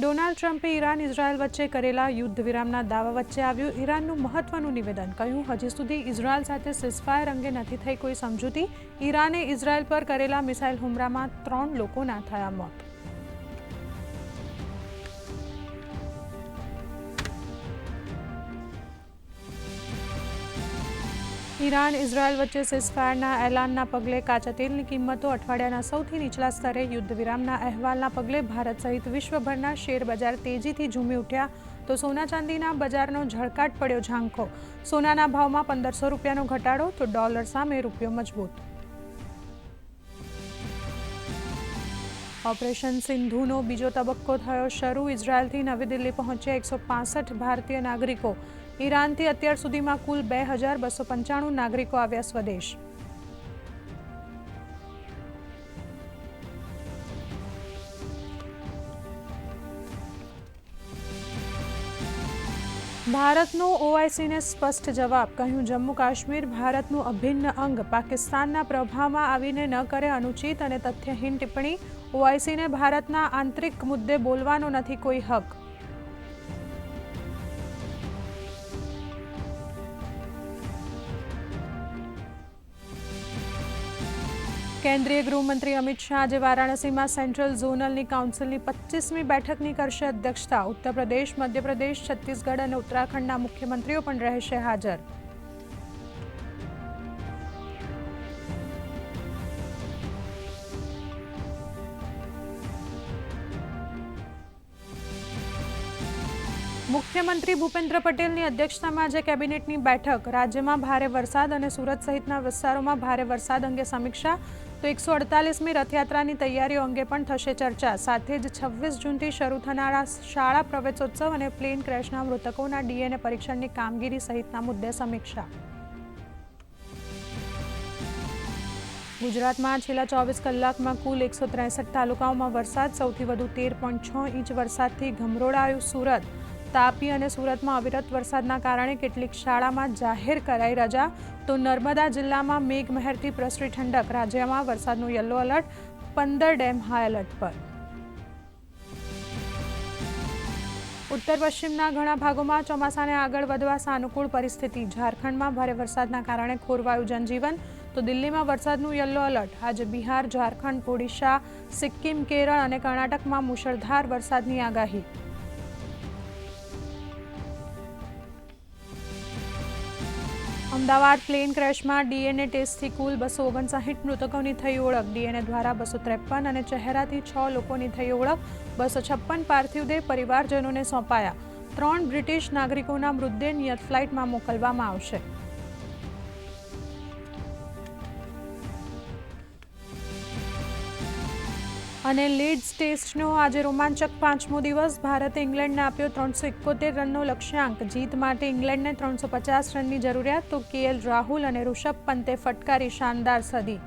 Donald ટ્રમ્પે Iran Israel વચ્ચે કરેલા યુદ્ધ વિરામના દાવા વચ્ચે આવ્યું ઈરાનનું મહત્વનું નિવેદન. કહ્યું, હજી સુધી ઇઝરાયલ સાથે સીઝફાયર અંગે નથી થઈ કોઈ સમજૂતી. ઈરાને ઇઝરાયલ પર કરેલા મિસાઇલ હુમલામાં 3 લોકોના થયા મોત. ઈરાન ઇઝરાયલ વચ્ચે સીઝફાયરના એલાનના પગલે કાચા તેલની કિંમતો અઠવાડિયાના સૌથી નીચલા સ્તરે. યુદ્ધ વિરામના અહેવાલના પગલે ભારત સહિત વિશ્વભરના શેર બજાર તેજીથી ઝૂમી ઉઠ્યા તો સોના ચાંદીના બજારનો ઝળકાટ પડ્યો ઝાંખો. સોનાના ભાવમાં 1500 રૂપિયાનો ઘટાડો તો ડોલર સામે રૂપિયો મજબૂત. ઓપરેશન સિંધુનો બીજો તબક્કો થયો શરૂ. ઇઝરાયલથી નવી દિલ્હી પહોંચ્યા 165 ભારતીય નાગરિકો. ઈરાનથી અત્યાર સુધીમાં કુલ 2295 નાગરિકો આવ્યા સ્વદેશ. ભારતનો ઓઆઈસીને સ્પષ્ટ જવાબ. કહ્યું, જમ્મુ કાશ્મીર ભારતનું અભિન્ન અંગ. પાકિસ્તાનના પ્રભાવમાં આવીને ન કરે અનુચિત અને તથ્યહીન ટિપ્પણી. ઓઆઈસીને ભારતના આંતરિક મુદ્દે બોલવાનો નથી કોઈ હક. કેન્દ્રીય ગૃહમંત્રી અમિત શાહ આજે વારાણસીમાં સેન્ટ્રલ ઝોનલની કાઉન્સિલની 25મી બેઠકની કરશે અધ્યક્ષતા. ઉત્તર પ્રદેશ, મધ્યપ્રદેશ, છત્તીસગઢ અને ઉત્તરાખંડના મુખ્યમંત્રીઓ પણ રહેશે હાજર. મુખ્યમંત્રી ભૂપેન્દ્ર પટેલની અધ્યક્ષતામાં આજે કેબિનેટની બેઠક. રાજ્યમાં ભારે વરસાદ અને સુરત સહિતના વિસ્તારોમાં ભારે વરસાદ અંગે સમીક્ષા. તો 148મી રથયાત્રાની તૈયારીઓ અંગે પણ થશે ચર્ચા. સાથે જ 26 જૂનથી શરૂ થનારા શાળા પ્રવેશોત્સવ અને પ્લેન ક્રેશના મૃતકોના ડીએનએ પરીક્ષણની કામગીરી સહિતના મુદ્દે સમીક્ષા. ગુજરાતમાં છેલ્લા 24 કલાકમાં કુલ 163 તાલુકાઓમાં વરસાદ. સૌથી વધુ 13.6 ઇંચ વરસાદથી ગમરોડાયું સુરત. તાપી અને સુરતમાં અવિરત વરસાદના કારણે કેટલીક શાળામાં જાહેર કરાઈ રજા. તો નર્મદા જિલ્લામાં મેઘમહેરથી પ્રસરી ઠંડક. રાજ્યમાં વરસાદનું yellow alert. 15 dam high alert પર. ઉત્તર પશ્ચિમના ઘણા ભાગોમાં ચોમાસાને આગળ વધવા સાનુકૂળ પરિસ્થિતિ. ઝારખંડમાં ભારે વરસાદના કારણે ખોરવાયું જનજીવન. તો દિલ્હીમાં વરસાદનું યલો એલર્ટ. આજે બિહાર, ઝારખંડ, ઓડિશા, સિક્કિમ, કેરળ અને કર્ણાટકમાં મુશળધાર વરસાદની આગાહી. અમદાવાદ પ્લેન ક્રેશમાં ડીએનએ ટેસ્ટથી કુલ 259 મૃતકોની થઈ ઓળખ. ડીએનએ દ્વારા 253 અને ચહેરાથી 6 લોકોની થઈ ઓળખ. 256 પાર્થિવ દેહ પરિવારજનોને સોંપાયા. 3 બ્રિટિશ નાગરિકોના મૃતદેહ નિયત ફ્લાઇટમાં મોકલવામાં આવશે. અને લીડ્સ ટેસ્ટનો આજે રોમાંચક 5મો દિવસ. ભારતે ઇંગ્લેન્ડને આપ્યો 371 રનનો લક્ષ્યાંક. જીત માટે ઇંગ્લેન્ડને 350 રનની જરૂરિયાત. તો કેએલ રાહુલ અને ઋષભ પંતે ફટકારી શાનદાર સદી.